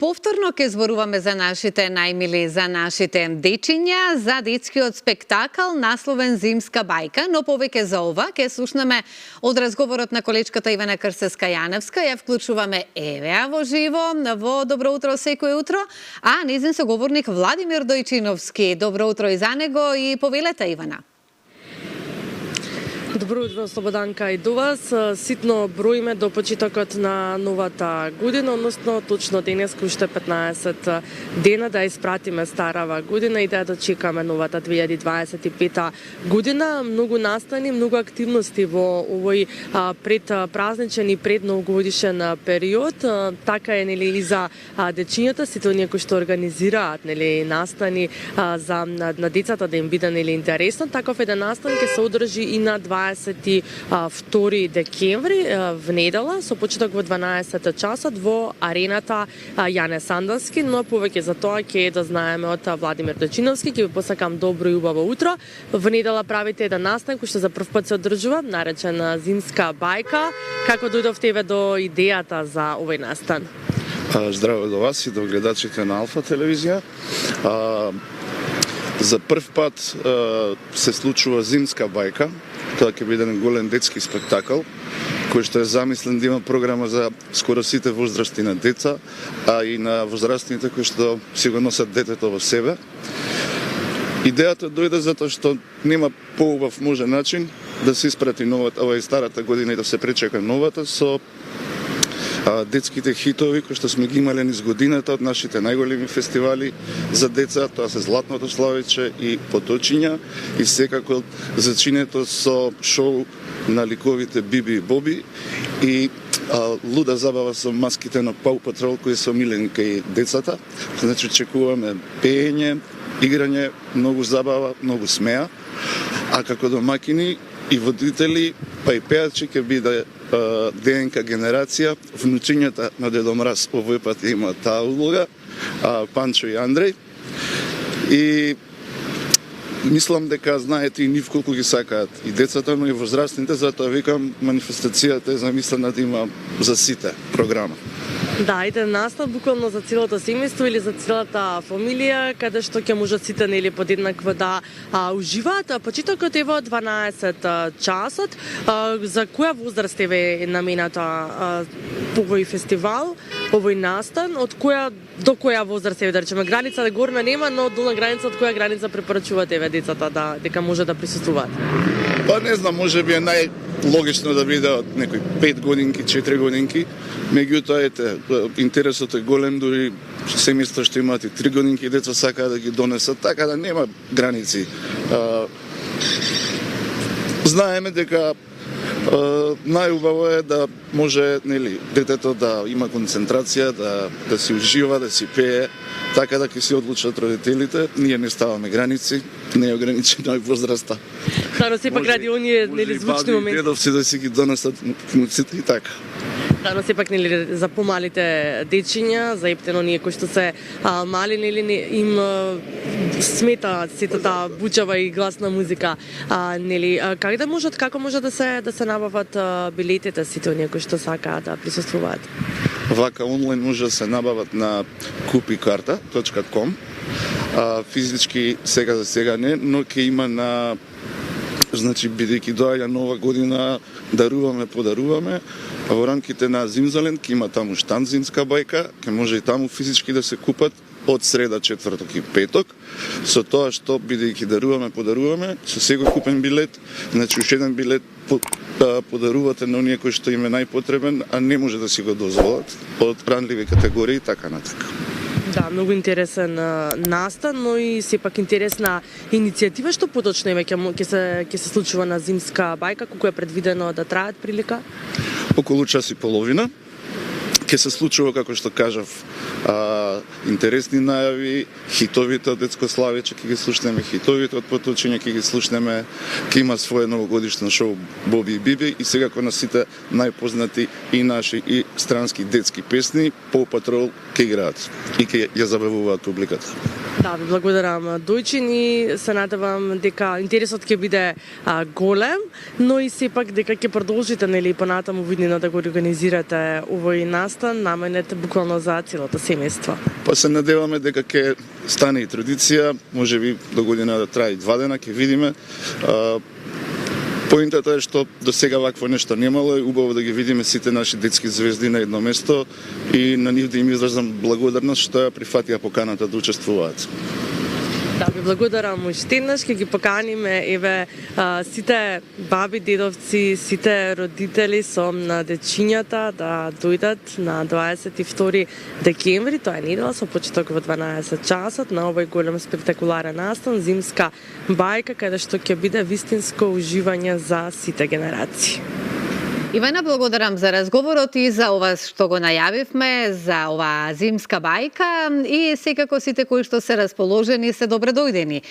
повторно ќе зборуваме за нашите најмили, за нашите дечиња, за детскиот спектакл насловен Зимска бајка, но повеќе за ова ќе слушнеме од разговорот на колечката Ивана Крстевска-Јаневска, ја вклучуваме Евеа во живо, во Добро утро секој утро, а низин соговорник Владимир Дојчиновски. Добро утро и за него и повелете, Ивана. Добро утро, Слободанка, и до вас. Ситно броиме до почетокот на новата година, односно точно денес, уште 15 дена да испратиме старава година и да дочекаме новата 2025 година. Многу настани, многу активности во овој предпразничен и предновогодишен период. Така е, нели, и за дечињата, сите оние кои што организираат, нели, настани за на децата да им биде, нели, интересно. Таков еден настан ќе се одржи и на 22 декември в недела со почеток во 12 часот во арената Јане Сандовски, но повеќе за тоа ќе да знаеме од Владимир Дојчиновски. Ќе ви посакам добро и убаво утро. Во недела правите еден настан кој што за прв пат се одржува, наречен Зимска бајка. Како дојдовте еве до идејата за овој настан? Здраво до вас и до гледачите на Алфа телевизија. За прв пат се случува Зимска бајка. Тоа ќе биде еден голем детски спектакл, кој што е замислен да има програма за скоро сите возрасти на деца, а и на возрастните кои што си го носат детето во себе. Идејата дојде затоа што нема поубав можен начин да се испрати новата, ова и старата година и да се пречека новата со детските хитови кои што сме ги имале низ годината од нашите најголеми фестивали за деца, тоа се Златното славиче и Поточиња, и секако зачинето со шоу на ликовите Биби и Боби и луда забава со маските на Пау Патрол кои се омилени кај децата. Значи очекуваме пеење, играње, многу забава, многу смеа, а како домакини и водители, па и пеачи ќе биде ДНК генерација, внучињата на Дедо Мраз овој пат има таа улога, Панчо и Андреј. И мислам дека знаете и нив колку ги сакаат и децата, но и возрастните, затоа викам манифестацијата е замислена да има за сите програма. Да, еден настан буквално за целото семејство или за целата фамилија, каде што ќе можат сите, нели, подеднакво да уживаат. Почетокот е во 12 часот. За која возраст е намената овој фестивал, овој настан? Од која до која возраст е, да речеме, граница да горна нема, но долна граница, од која граница препорачувате еве децата дека може да присуствуваат? Па не знам, можеби е најлогично да биде од некои 5 годинки, 4 годинки. Меѓутоа, ете, интересот е голем, дури семејства што имаат и 3 годинки деца сакаат да ги донесат, така да нема граници. Знаеме дека најубаво е да може, нели, детето да има концентрација, да си ужива, да си пее, така да ќе си одлучат родителите. Ние не ставаме граници, не е ограничена и возраста. Да, но сепак ради оние, нели, звучни моменти. Дедовци да си ги донесат внуците и така. Да, но сепак, нели, за помалите дечиња, за ептено оние кои што се мали, нели, им смета сета таа бучава и гласна музика. Нели, како може да се набават билетите сите оние кои што сакаат да присуствуваат? Вака онлайн може да се набават на kupikarta.com. Физички сега за сега не, но ќе има на, значи, бидејќи доаѓа нова година, подаруваме, а во рамките на Зимзален ќе има таму штанд Зимска бајка, ќе може и таму физички да се купат од среда, четврток и петок, со тоа што бидејќи подаруваме, со секој купен билет, значи уште еден билет подарувате на оние кои што им е најпотребен, а не може да си го дозволат од ранливи категории и така натака. Да, многу интересен настан, но и сепак интересна иницијатива. Што поточно ќе се случува на Зимска бајка, колку е предвидено да траат прилика? Околу час и половина. Ќе се случува, како што кажав, интересни најави, хитовите од Детско славиче ќе ги слушнеме, хитовите од Поточиња ќе ги слушнеме, ќе има своје новогодишно шоу Боби и Биби и секако на сите најпознати и наши и странски детски песни Пау Патрол ќе играат и ќе ја забавуваат публиката. Да, ви благодарам, Дојчин, и се надевам дека интересот ќе биде голем, но и сепак дека ќе продолжите, нели, понатаму во иднина да го организирате овој настан наменет буквално за целото целото семејство. Па се надеваме дека ќе стане и традиција, можеби до година да трае и 2 дена, ќе видиме. Поинтата е што до сега вакво нешто немало и убаво да ги видиме сите наши детски звезди на едно место и на нив да им изразам благодарност што ја прифатија поканата да учествуваат. Да, ви благодарам уште еднаш, ќе ги поканиме еве сите баби, дедовци, сите родители со на дечињата да дојдат на 22 декември, тоа е недела со почеток во 12 часот на овој голем спектакуларен настан Зимска бајка, каде што ќе биде вистинско уживање за сите генерации. Ивана, благодарам за разговорот и за ова што го најавивме, за оваа зимска бајка и секако сите кои што се расположени се добре дојдени.